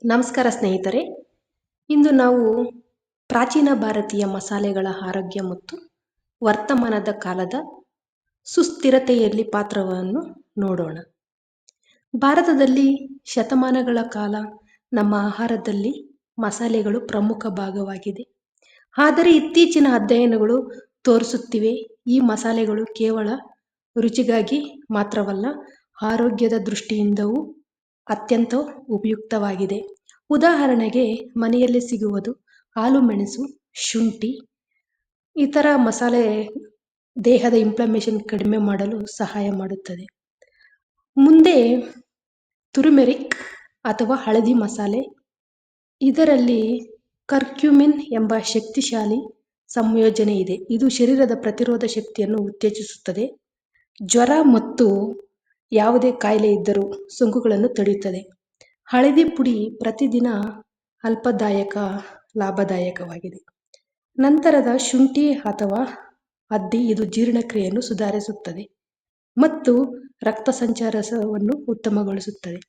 ನಮಸ್ಕಾರ ಸ್ನೇಹಿತರೆ. ಇಂದು ನಾವು ಪ್ರಾಚೀನ ಭಾರತೀಯ ಮಸಾಲೆಗಳ ಆರೋಗ್ಯ ಮತ್ತು ವರ್ತಮಾನದ ಕಾಲದ ಸುಸ್ಥಿರತೆಯಲ್ಲಿ ಪಾತ್ರವನ್ನು ನೋಡೋಣ. ಭಾರತದಲ್ಲಿ ಶತಮಾನಗಳ ಕಾಲ ನಮ್ಮ ಆಹಾರದಲ್ಲಿ ಮಸಾಲೆಗಳು ಪ್ರಮುಖ ಭಾಗವಾಗಿದೆ. ಆದರೆ ಇತ್ತೀಚಿನ ಅಧ್ಯಯನಗಳು ತೋರಿಸುತ್ತಿವೆ ಈ ಮಸಾಲೆಗಳು ಕೇವಲ ರುಚಿಗಾಗಿ ಮಾತ್ರವಲ್ಲ, ಆರೋಗ್ಯದ ದೃಷ್ಟಿಯಿಂದವೂ ಅತ್ಯಂತ ಉಪಯುಕ್ತವಾಗಿದೆ. ಉದಾಹರಣೆಗೆ ಮನೆಯಲ್ಲಿ ಸಿಗುವುದು ಹಾಲು ಮೆಣಸು, ಶುಂಠಿ ಇತರ ಮಸಾಲೆ ದೇಹದ ಇನ್ಫ್ಲಮೇಷನ್ ಕಡಿಮೆ ಮಾಡಲು ಸಹಾಯ ಮಾಡುತ್ತದೆ. ಮುಂದೆ ತುರಿಮೆರಿಕ್ ಅಥವಾ ಹಳದಿ ಮಸಾಲೆ, ಇದರಲ್ಲಿ ಕರ್ಕ್ಯೂಮಿನ್ ಎಂಬ ಶಕ್ತಿಶಾಲಿ ಸಂಯೋಜನೆ ಇದೆ. ಇದು ಶರೀರದ ಪ್ರತಿರೋಧ ಶಕ್ತಿಯನ್ನು ಉತ್ತೇಜಿಸುತ್ತದೆ, ಜ್ವರ ಮತ್ತು ಯಾವುದೇ ಕಾಯಿಲೆ ಇದ್ದರೂ ಸೋಂಕುಗಳನ್ನು ತಡೆಯುತ್ತದೆ. ಹಳದಿ ಪುಡಿ ಪ್ರತಿದಿನ ಲಾಭದಾಯಕವಾಗಿದೆ. ನಂತರದ ಶುಂಠಿ ಅಥವಾ ಹತ್ತಿ, ಇದು ಜೀರ್ಣಕ್ರಿಯೆಯನ್ನು ಸುಧಾರಿಸುತ್ತದೆ ಮತ್ತು ರಕ್ತ ಸಂಚಾರವನ್ನು ಉತ್ತಮಗೊಳಿಸುತ್ತದೆ.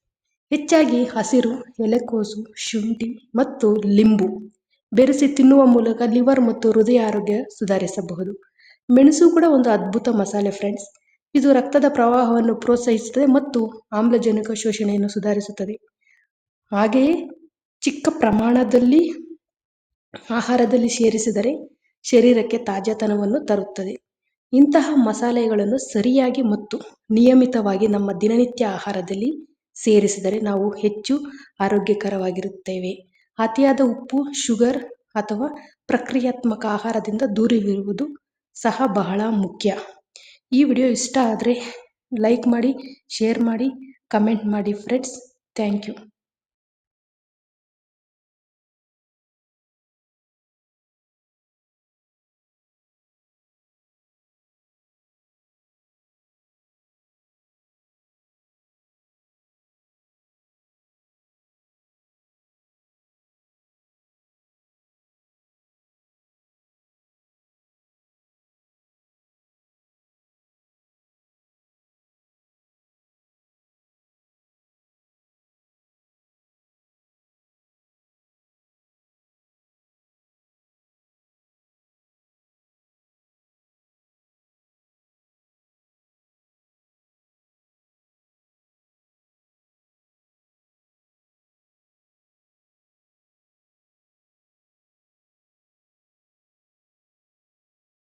ಹೆಚ್ಚಾಗಿ ಹಸಿರು ಎಲೆಕೋಸು, ಶುಂಠಿ ಮತ್ತು ಲಿಂಬು ಬೆರೆಸಿ ತಿನ್ನುವ ಮೂಲಕ ಲಿವರ್ ಮತ್ತು ಹೃದಯ ಆರೋಗ್ಯ ಸುಧಾರಿಸಬಹುದು. ಮೆಣಸು ಕೂಡ ಒಂದು ಅದ್ಭುತ ಮಸಾಲೆ ಫ್ರೆಂಡ್ಸ್. ಇದು ರಕ್ತದ ಪ್ರವಾಹವನ್ನು ಪ್ರೋತ್ಸಾಹಿಸುತ್ತದೆ ಮತ್ತು ಆಮ್ಲಜನಕ ಶೋಷಣೆಯನ್ನು ಸುಧಾರಿಸುತ್ತದೆ. ಹಾಗೆಯೇ ಚಿಕ್ಕ ಪ್ರಮಾಣದಲ್ಲಿ ಆಹಾರದಲ್ಲಿ ಸೇರಿಸಿದರೆ ಶರೀರಕ್ಕೆ ತಾಜಾತನವನ್ನು ತರುತ್ತದೆ. ಇಂತಹ ಮಸಾಲೆಗಳನ್ನು ಸರಿಯಾಗಿ ಮತ್ತು ನಿಯಮಿತವಾಗಿ ನಮ್ಮ ದಿನನಿತ್ಯ ಆಹಾರದಲ್ಲಿ ಸೇರಿಸಿದರೆ ನಾವು ಹೆಚ್ಚು ಆರೋಗ್ಯಕರವಾಗಿರುತ್ತೇವೆ. ಅತಿಯಾದ ಉಪ್ಪು, ಶುಗರ್ ಅಥವಾ ಪ್ರಕ್ರಿಯಾತ್ಮಕ ಆಹಾರದಿಂದ ದೂರವಿರುವುದು ಸಹ ಬಹಳ ಮುಖ್ಯ. ಈ ವಿಡಿಯೋ ಇಷ್ಟ ಆದರೆ ಲೈಕ್ ಮಾಡಿ, ಶೇರ್ ಮಾಡಿ, ಕಮೆಂಟ್ ಮಾಡಿ ಫ್ರೆಂಡ್ಸ್. Thank you.